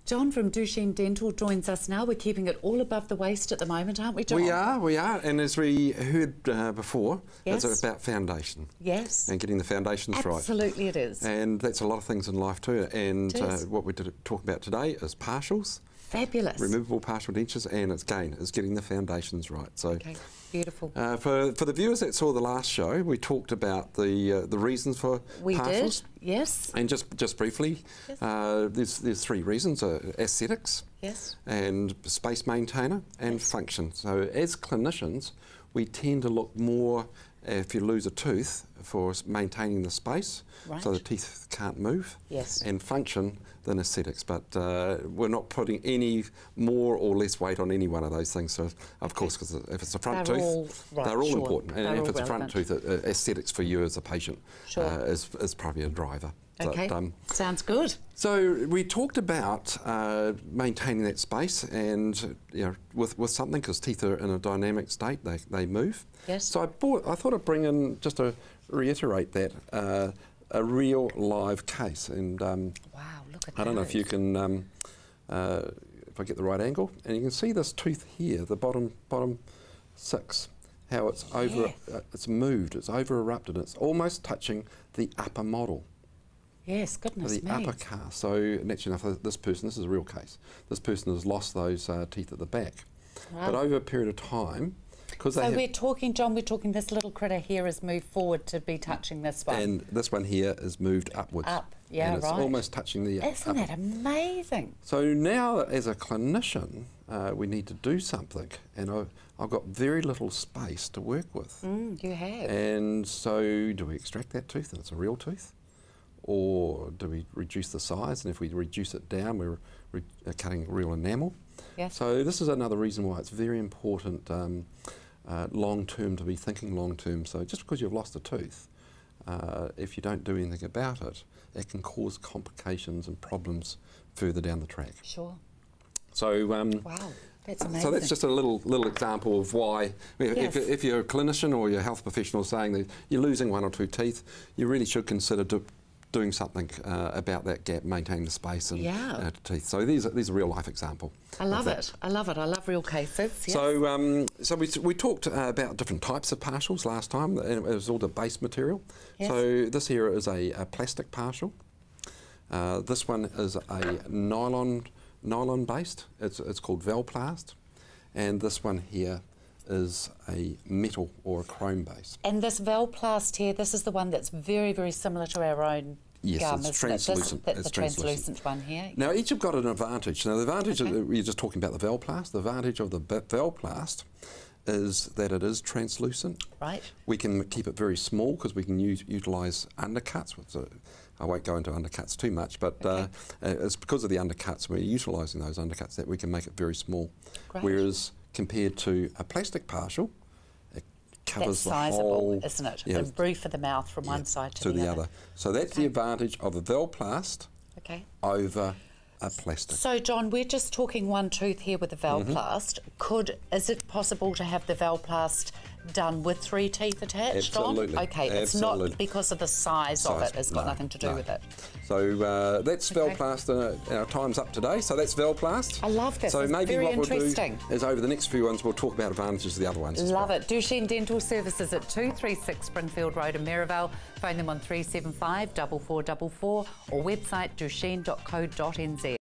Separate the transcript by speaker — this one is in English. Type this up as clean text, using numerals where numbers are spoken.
Speaker 1: John from Duchenne Dental joins us now. We're keeping it all above the waist at the moment, aren't we, John?
Speaker 2: We are. And as we heard before,
Speaker 1: yes,
Speaker 2: it's about foundation.
Speaker 1: Yes.
Speaker 2: And getting the foundations right.
Speaker 1: Absolutely it is.
Speaker 2: And that's a lot of things in life too. And what we're talking about today is partials.
Speaker 1: Fabulous.
Speaker 2: Removable partial dentures, and it's getting the foundations right. So,
Speaker 1: okay, beautiful.
Speaker 2: For the viewers that saw the last show, we talked about the reasons for partials.
Speaker 1: We did, yes.
Speaker 2: And just briefly, yes. There's three reasons: aesthetics,
Speaker 1: yes,
Speaker 2: and space maintainer, and yes, function. So as clinicians, we tend to look more, if you lose a tooth, for maintaining the space, right, so the teeth can't move,
Speaker 1: yes,
Speaker 2: and function than aesthetics. But we're not putting any more or less weight on any one of those things. So of course, because if it's a front tooth, they're all important, and if it's a front tooth, aesthetics for you as a patient is probably a driver.
Speaker 1: Okay, but, sounds good.
Speaker 2: So we talked about maintaining that space, and with something, because teeth are in a dynamic state, they move.
Speaker 1: Yes.
Speaker 2: So I thought I'd bring in, just to reiterate that, a real live case. And
Speaker 1: wow, look at that.
Speaker 2: I don't know if you can, if I get the right angle, and you can see this tooth here, the bottom six, how it's it's moved, it's over erupted, it's almost touching the upper model.
Speaker 1: Yes, goodness me.
Speaker 2: The upper cast. So naturally enough, this is a real case. This person has lost those teeth at the back. Wow. But over a period of time, because
Speaker 1: so we're talking, John, this little critter here has moved forward to be touching this one.
Speaker 2: And this one here is moved upwards.
Speaker 1: Up, yeah,
Speaker 2: and it's almost touching the
Speaker 1: Isn't that amazing?
Speaker 2: So now, as a clinician, we need to do something, and I've got very little space to work with.
Speaker 1: You have.
Speaker 2: And so do we extract that tooth and it's a real tooth? Or do we reduce the size? And if we reduce it down, we're cutting real enamel.
Speaker 1: Yes.
Speaker 2: So this is another reason why it's very important long-term, to be thinking long-term. So just because you've lost a tooth, if you don't do anything about it, it can cause complications and problems further down the track.
Speaker 1: Sure.
Speaker 2: So
Speaker 1: wow, that's amazing.
Speaker 2: So that's just a little example of why,
Speaker 1: yes,
Speaker 2: if you're a clinician or you're a health professional saying that you're losing one or two teeth, you really should consider doing something about that gap, maintaining the space and teeth. So these are real life example.
Speaker 1: I love it. I love it. I love real cases. Yes.
Speaker 2: So we talked about different types of partials last time, and it was all the base material.
Speaker 1: Yes.
Speaker 2: So this here is a plastic partial. This one is a nylon based. It's called Velplast, and this one here is a metal or a chrome base.
Speaker 1: And this Velplast here, this is the one that's very, very similar to our own gum,
Speaker 2: it's translucent.
Speaker 1: That's the translucent one here.
Speaker 2: Now each have got an advantage. Now the advantage, we're just talking about the Velplast, the advantage of the Velplast is that it is translucent.
Speaker 1: Right.
Speaker 2: We can keep it very small because we can utilise undercuts. I won't go into undercuts too much, but it's because of the undercuts, we're utilising those undercuts, that we can make it very small.
Speaker 1: Great.
Speaker 2: Whereas compared to a plastic partial, it covers the
Speaker 1: sizable,
Speaker 2: whole,
Speaker 1: isn't it?
Speaker 2: Yeah,
Speaker 1: and brief for the mouth from one side to the other.
Speaker 2: So that's the advantage of a Velplast over a plastic.
Speaker 1: So John, we're just talking one tooth here with the Velplast. Is it possible to have the Velplast done with 3 teeth attached?
Speaker 2: Absolutely.
Speaker 1: On? Okay, it's not because of the size of it. It's got nothing to do with it.
Speaker 2: So that's Velplast. Our time's up today. So that's Velplast.
Speaker 1: I love this.
Speaker 2: So
Speaker 1: it's
Speaker 2: maybe
Speaker 1: very
Speaker 2: what we'll
Speaker 1: interesting.
Speaker 2: do is over the next few ones we'll talk about advantages of the other ones.
Speaker 1: Love it. Duchenne Dental Services at 236 Springfield Road in Maryvale. Phone them on 375 4444 or website duchenne.co.nz.